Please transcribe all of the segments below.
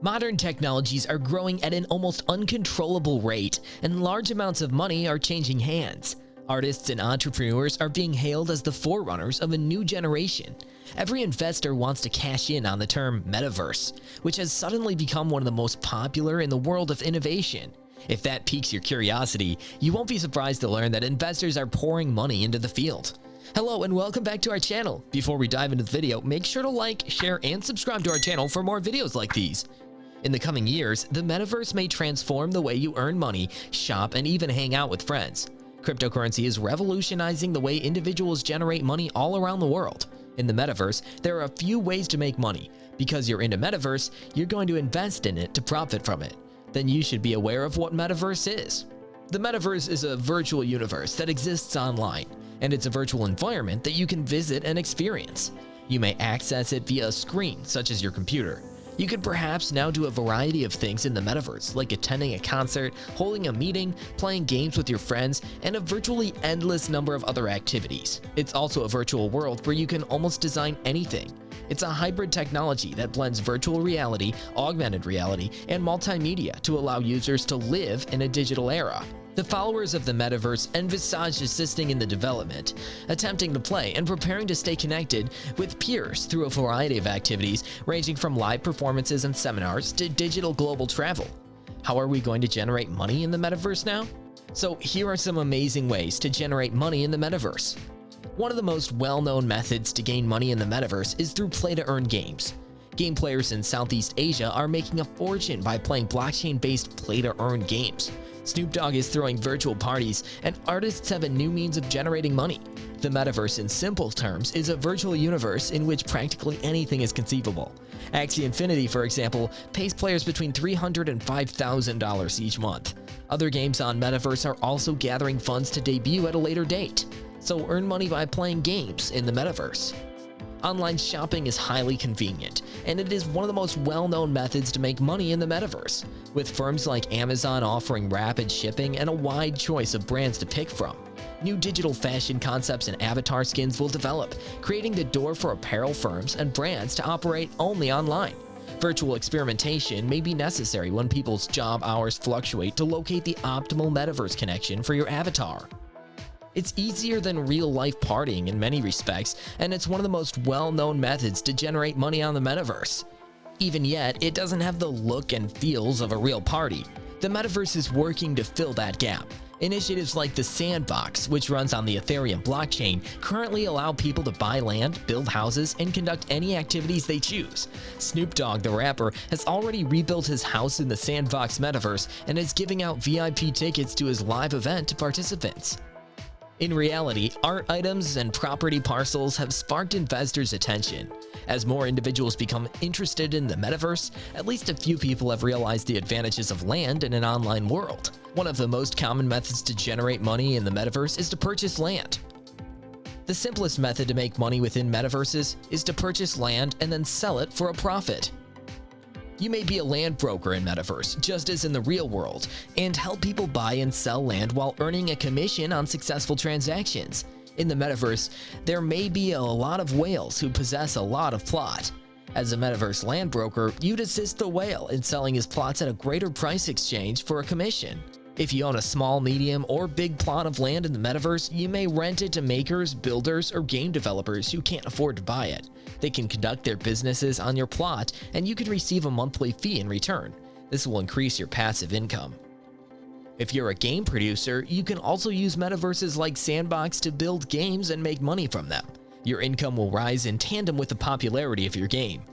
Modern technologies are growing at an almost uncontrollable rate, and large amounts of money are changing hands. Artists and entrepreneurs are being hailed as the forerunners of a new generation. Every investor wants to cash in on the term Metaverse, which has suddenly become one of the most popular in the world of innovation. If that piques your curiosity, you won't be surprised to learn that investors are pouring money into the field. Hello and welcome back to our channel. Before we dive into the video, make sure to like, share, and subscribe to our channel for more videos like these. In the coming years, the Metaverse may transform the way you earn money, shop, and even hang out with friends. Cryptocurrency is revolutionizing the way individuals generate money all around the world. In the Metaverse, there are a few ways to make money. Because you're into Metaverse, you're going to invest in it to profit from it. Then you should be aware of what Metaverse is. The Metaverse is a virtual universe that exists online, and it's a virtual environment that you can visit and experience. You may access it via a screen, such as your computer. You could perhaps now do a variety of things in the Metaverse, like attending a concert, holding a meeting, playing games with your friends, and a virtually endless number of other activities. It's also a virtual world where you can almost design anything. It's a hybrid technology that blends virtual reality, augmented reality, and multimedia to allow users to live in a digital era. The followers of the Metaverse envisage assisting in the development, attempting to play and preparing to stay connected with peers through a variety of activities ranging from live performances and seminars to digital global travel. How are we going to generate money in the Metaverse now? So here are some amazing ways to generate money in the Metaverse. One of the most well-known methods to gain money in the Metaverse is through play-to-earn games. Game players in Southeast Asia are making a fortune by playing blockchain-based play-to-earn games. Snoop Dogg is throwing virtual parties, and artists have a new means of generating money. The Metaverse, in simple terms, is a virtual universe in which practically anything is conceivable. Axie Infinity, for example, pays players between $300 and $5,000 each month. Other games on Metaverse are also gathering funds to debut at a later date. So earn money by playing games in the Metaverse. Online shopping is highly convenient, and it is one of the most well-known methods to make money in the Metaverse, with firms like Amazon offering rapid shipping and a wide choice of brands to pick from. New digital fashion concepts and avatar skins will develop, creating the door for apparel firms and brands to operate only online. Virtual experimentation may be necessary when people's job hours fluctuate to locate the optimal Metaverse connection for your avatar. It's easier than real-life partying in many respects, and it's one of the most well-known methods to generate money on the Metaverse. Even yet, it doesn't have the look and feels of a real party. The Metaverse is working to fill that gap. Initiatives like the Sandbox, which runs on the Ethereum blockchain, currently allow people to buy land, build houses, and conduct any activities they choose. Snoop Dogg, the rapper, has already rebuilt his house in the Sandbox Metaverse and is giving out VIP tickets to his live event to participants. In reality, art items and property parcels have sparked investors' attention. As more individuals become interested in the Metaverse, at least a few people have realized the advantages of land in an online world. One of the most common methods to generate money in the Metaverse is to purchase land. The simplest method to make money within Metaverses is to purchase land and then sell it for a profit. You may be a land broker in Metaverse, just as in the real world, and help people buy and sell land while earning a commission on successful transactions. In the Metaverse, there may be a lot of whales who possess a lot of plot. As a Metaverse land broker, you'd assist the whale in selling his plots at a greater price exchange for a commission. If you own a small, medium, or big plot of land in the Metaverse, you may rent it to makers, builders, or game developers who can't afford to buy it. They can conduct their businesses on your plot, and you can receive a monthly fee in return. This will increase your passive income. If you're a game producer, you can also use Metaverses like Sandbox to build games and make money from them. Your income will rise in tandem with the popularity of your game.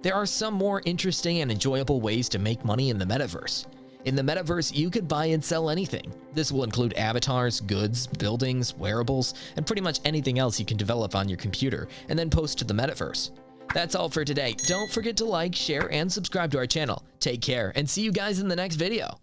There are some more interesting and enjoyable ways to make money in the Metaverse. In the Metaverse, you could buy and sell anything. This will include avatars, goods, buildings, wearables, and pretty much anything else you can develop on your computer and then post to the Metaverse. That's all for today. Don't forget to like, share, and subscribe to our channel. Take care, and see you guys in the next video.